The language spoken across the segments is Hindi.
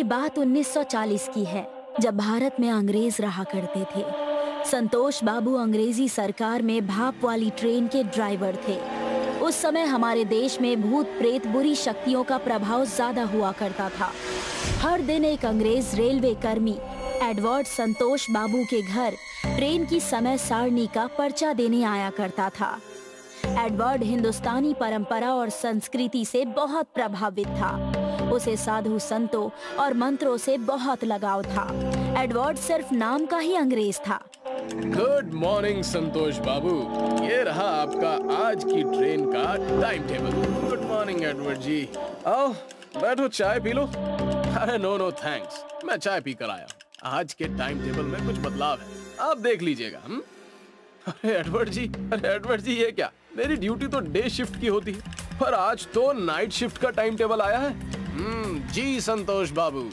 ये बात 1940 की है, जब भारत में अंग्रेज रहा करते थे। संतोष बाबू अंग्रेजी सरकार में भाप वाली ट्रेन के ड्राइवर थे। उस समय हमारे देश में भूत प्रेत बुरी शक्तियों का प्रभाव ज्यादा हुआ करता था। हर दिन एक अंग्रेज रेलवे कर्मी एडवर्ड संतोष बाबू के घर ट्रेन की समय सारणी का पर्चा देने आया करता था। एडवर्ड हिंदुस्तानी परंपरा और संस्कृति से बहुत प्रभावित था। उसे साधु संतों और मंत्रों से बहुत लगाव था। एडवर्ड सिर्फ नाम का ही अंग्रेज था। गुड मॉर्निंग संतोष बाबू, ये रहा आपका आज की ट्रेन का time table. Good morning Edward ji, आओ बैठो चाय पी लो। अरे नो थैंक्स, मैं चाय पी कर आया। आज के टाइम टेबल में कुछ बदलाव है, आप देख लीजिएगा। अरे एडवर्ड जी ये क्या? मेरी ड्यूटी तो डे शिफ्ट की होती है, पर आज तो नाइट शिफ्ट का टाइम टेबल आया है। जी संतोष बाबू,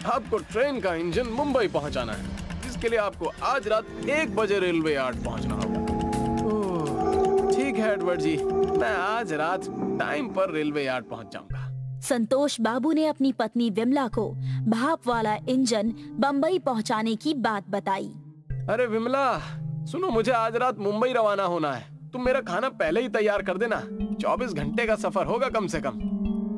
आपको ट्रेन का इंजन मुंबई पहुंचाना है, जिसके लिए आपको आज रात 1 बजे रेलवे यार्ड पहुंचना होगा। ठीक है एडवर्ड जी, मैं आज रात टाइम पर रेलवे यार्ड पहुंच जाऊंगा। संतोष बाबू ने अपनी पत्नी विमला को भाप वाला इंजन बम्बई पहुंचाने की बात बताई। अरे विमला सुनो, मुझे आज रात मुंबई रवाना होना है, तुम मेरा खाना पहले ही तैयार कर देना। 24 घंटे का सफर होगा कम से कम।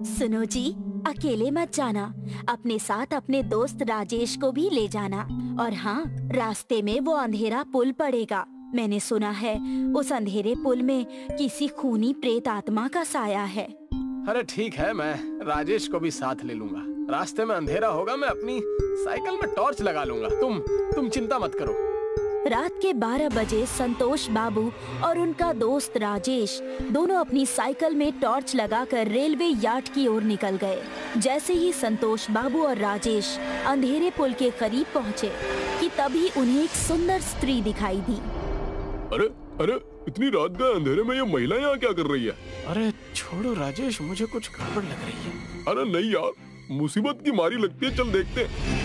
सुनो जी, अकेले मत जाना, अपने साथ अपने दोस्त राजेश को भी ले जाना। और हाँ, रास्ते में वो अंधेरा पुल पड़ेगा। मैंने सुना है उस अंधेरे पुल में किसी खूनी प्रेत आत्मा का साया है। अरे ठीक है, मैं राजेश को भी साथ ले लूंगा। रास्ते में अंधेरा होगा, मैं अपनी साइकिल में टॉर्च लगा लूंगा। तुम चिंता मत करो। रात के 12 बजे संतोष बाबू और उनका दोस्त राजेश दोनों अपनी साइकिल में टॉर्च लगाकर रेलवे यार्ड की ओर निकल गए। जैसे ही संतोष बाबू और राजेश अंधेरे पुल के करीब पहुंचे कि तभी उन्हें एक सुंदर स्त्री दिखाई दी। अरे इतनी रात का अंधेरे में ये महिला यहाँ क्या कर रही है? अरे छोड़ो राजेश, मुझे कुछ गड़बड़ लग रही है। अरे नहीं यार, मुसीबत की मारी लगती है, चल देखते हैं।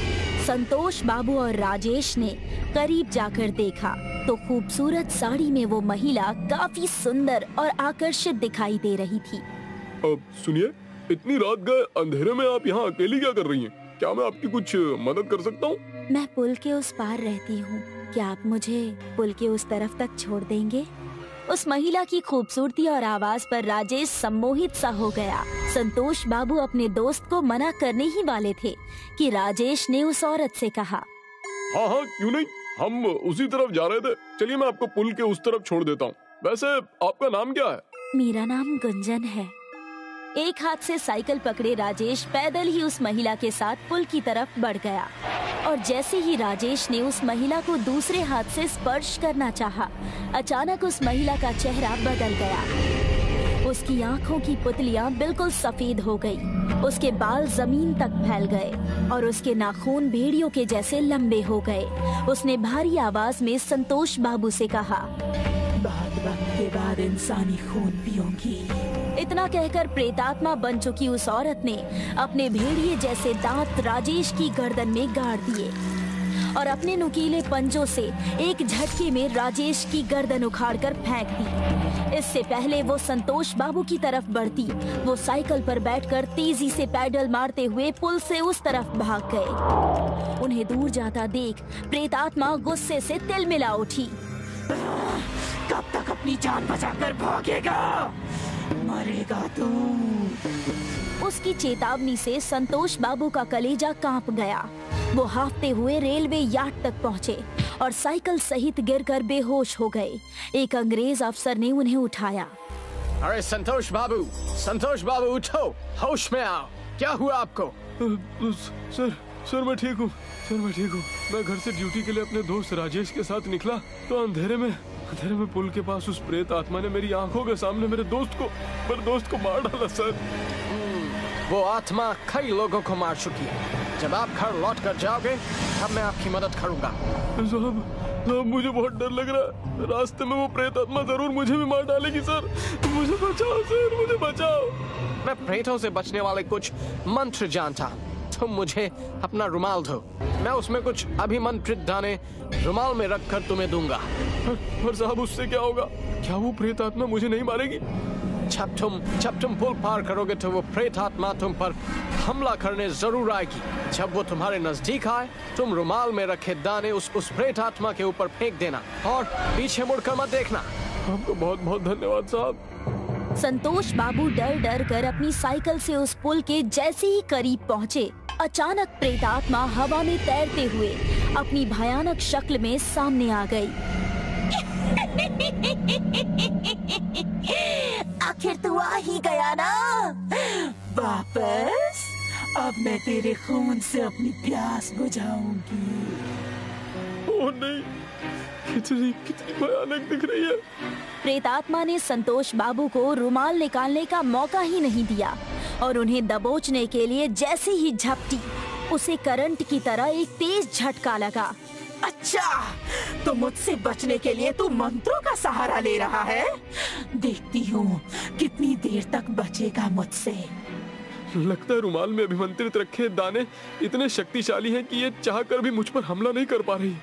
संतोष बाबू और राजेश ने करीब जाकर देखा तो खूबसूरत साड़ी में वो महिला काफी सुंदर और आकर्षित दिखाई दे रही थी। अब सुनिए, इतनी रात गए अंधेरे में आप यहाँ अकेली क्या कर रही हैं? क्या मैं आपकी कुछ मदद कर सकता हूँ? मैं पुल के उस पार रहती हूँ, क्या आप मुझे पुल के उस तरफ तक छोड़ देंगे? उस महिला की खूबसूरती और आवाज पर राजेश सम्मोहित सा हो गया। संतोष बाबू अपने दोस्त को मना करने ही वाले थे कि राजेश ने उस औरत से कहा, हाँ क्यों नहीं, हम उसी तरफ जा रहे थे, चलिए मैं आपको पुल के उस तरफ छोड़ देता हूँ। वैसे आपका नाम क्या है? मेरा नाम गुंजन है। एक हाथ से साइकिल पकड़े राजेश पैदल ही उस महिला के साथ पुल की तरफ बढ़ गया और जैसे ही राजेश ने उस महिला को दूसरे हाथ से स्पर्श करना चाहा, अचानक उस महिला का चेहरा बदल गया। उसकी आंखों की पुतलियां बिल्कुल सफेद हो गई, उसके बाल जमीन तक फैल गए और उसके नाखून भेड़ियों के जैसे लंबे हो गए। उसने भारी आवाज में संतोष बाबू से कहा, बहुत वक्त के बाद इंसानी खून पीऊंगी। इतना कहकर प्रेतात्मा बन चुकी उस औरत ने अपने भेड़िए जैसे दांत राजेश की गर्दन में गाड़ दिए और अपने नुकीले पंजों से एक झटके में राजेश की गर्दन उखाड़कर फेंक दी। इससे पहले वो संतोष बाबू की तरफ बढ़ती, वो साइकिल पर बैठकर तेजी से पैडल मारते हुए पुल से उस तरफ भाग गए। उन्हें दूर जाता देख प्रेतात्मा गुस्से से तिलमिला उठी। कब तक अपनी जान बचाकर भागेगा? मरेगा तू। उसकी चेतावनी से संतोष बाबू का कलेजा कांप गया। वो हाफते हुए रेलवे यार्ड तक पहुंचे और साइकिल सहित गिरकर बेहोश हो गए। एक अंग्रेज अफसर ने उन्हें उठाया। अरे संतोष बाबू उठो, होश में आओ, क्या हुआ आपको? सर मैं ठीक हूँ। मैं घर से ड्यूटी के लिए अपने दोस्त राजेश के साथ निकला तो अंधेरे में पुल के पास उस प्रेत आत्मा ने मेरी आंखों के सामने मेरे दोस्त को मार डाला सर। वो आत्मा कई लोगों को मार चुकी है। जब आप घर लौट कर जाओगे तब मैं आपकी मदद करूंगा। साहब मुझे बहुत डर लग रहा है, रास्ते में वो प्रेत आत्मा जरूर मुझे भी मार डालेगी सर। मुझे बचाओ सर, मुझे बचाओ। मैं प्रेतों से बचने वाले कुछ मंत्र जानता, तुम मुझे अपना रुमाल दो, मैं उसमें कुछ अभिमंत्रित दाने रुमाल में रखकर तुम्हें दूंगा। पर साहब उससे क्या होगा? क्या वो प्रेत आत्मा मुझे नहीं मारेगी? जब तुम पुल पार करोगे तो वो प्रेत आत्मा तुम पर हमला करने जरूर आएगी। जब वो तुम्हारे नजदीक आए तुम रुमाल में रखे दाने उस प्रेत आत्मा के ऊपर फेंक देना और पीछे मुड़कर मत देखना। आपको बहुत बहुत धन्यवाद साहब। संतोष बाबू डर डर कर अपनी साइकिल से उस पुल के जैसे ही करीब पहुँचे, अचानक प्रेतात्मा हवा में तैरते हुए अपनी भयानक शक्ल में सामने आ गई। आखिर तू आ ही गया ना वापस। अब मैं तेरे खून से अपनी प्यास बुझाऊंगी। ओह नहीं, कितनी भयानक दिख रही है। प्रेतात्मा ने संतोष बाबू को रुमाल निकालने का मौका ही नहीं दिया और उन्हें दबोचने के लिए जैसे ही झपटी, उसे करंट की तरह एक तेज झटका लगा। अच्छा, तो मुझसे बचने के लिए तू मंत्रों का सहारा ले रहा है। देखती हूँ कितनी देर तक बचेगा मुझसे। लगता है रुमाल में अभिमंत्रित रखे दाने इतने शक्तिशाली हैं कि ये चाहकर भी मुझ पर हमला नहीं कर पा रही।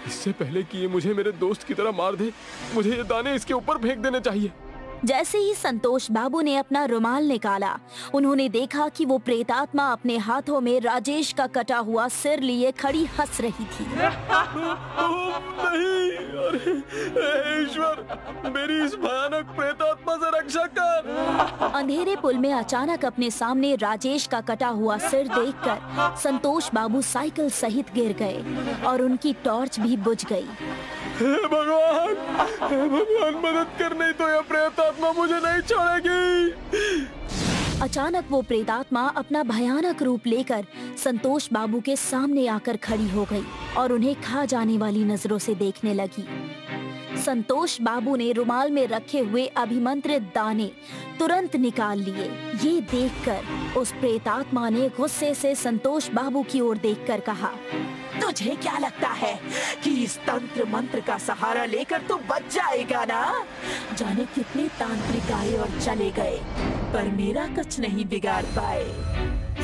इससे पहले कि ये मुझे मेरे दोस्त की तरह मार दे, मुझे ये दाने इसके ऊपर फेंक देने चाहिए। जैसे ही संतोष बाबू ने अपना रुमाल निकाला, उन्होंने देखा कि वो प्रेतात्मा अपने हाथों में राजेश का कटा हुआ सिर लिए खड़ी हंस रही थी। नहीं, अरे ईश्वर, मेरी इस भयानक प्रेतात्मा से रक्षा कर। अंधेरे पुल में अचानक अपने सामने राजेश का कटा हुआ सिर देखकर संतोष बाबू साइकिल सहित गिर गए और उनकी टॉर्च भी बुझ गई। हे भगवान, मदद कर, नहीं तो यह प्रेतात्मा मुझे नहीं छोड़ेगी। अचानक वो प्रेतात्मा अपना भयानक रूप लेकर संतोष बाबू के सामने आकर खड़ी हो गई और उन्हें खा जाने वाली नजरों से देखने लगी। संतोष बाबू ने रुमाल में रखे हुए अभिमंत्रित दाने तुरंत निकाल लिए। ये देखकर उस प्रेतात्मा ने गुस्से से संतोष बाबू की ओर देखकर कहा, तुझे क्या लगता है कि इस तंत्र मंत्र का सहारा लेकर तू बच जाएगा ना? जाने कितने तांत्रिक आए और चले गए, पर मेरा कुछ नहीं बिगाड़ पाए।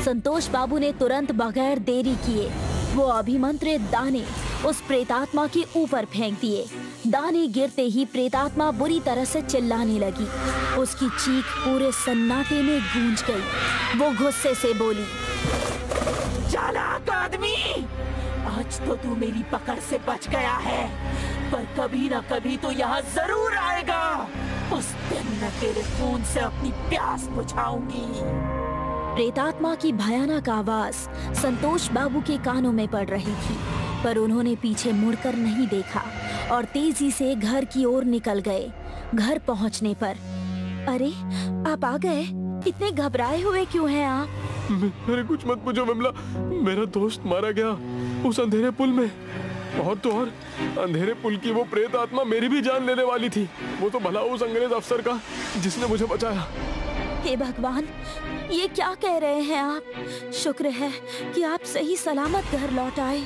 संतोष बाबू ने तुरंत बगैर देरी किए वो अभिमंत्रित दाने उस प्रेतात्मा के ऊपर फेंक दिए। दाने गिरते ही प्रेतात्मा बुरी तरह से चिल्लाने लगी। उसकी चीख पूरे सन्नाटे में गूंज गई। वो गुस्से से बोली, चालाक आदमी, आज तो तू मेरी पकड़ से बच गया है, पर कभी न कभी तो यहाँ जरूर आएगा। उस दिन मैं तेरे खून से अपनी प्यास बुझाऊंगी। प्रेतात्मा की भयानक आवाज संतोष बाबू के कानों में पड़ रही थी, पर उन्होंने पीछे मुड़कर नहीं देखा और तेजी से घर की ओर निकल गए। घर पहुंचने पर, अरे आप आ गए, इतने घबराए हुए क्यों हैं आप? मेरे कुछ मत पूछो विमला, मेरा दोस्त मारा गया उस अंधेरे पुल में। और तो और अंधेरे पुल की वो प्रेत आत्मा मेरी भी जान लेने वाली थी। वो तो भला उस अंग्रेज अफसर का जिसने मुझे बचाया। हे भगवान, ये क्या कह रहे हैं आप? शुक्र है कि आप सही सलामत घर लौट आए।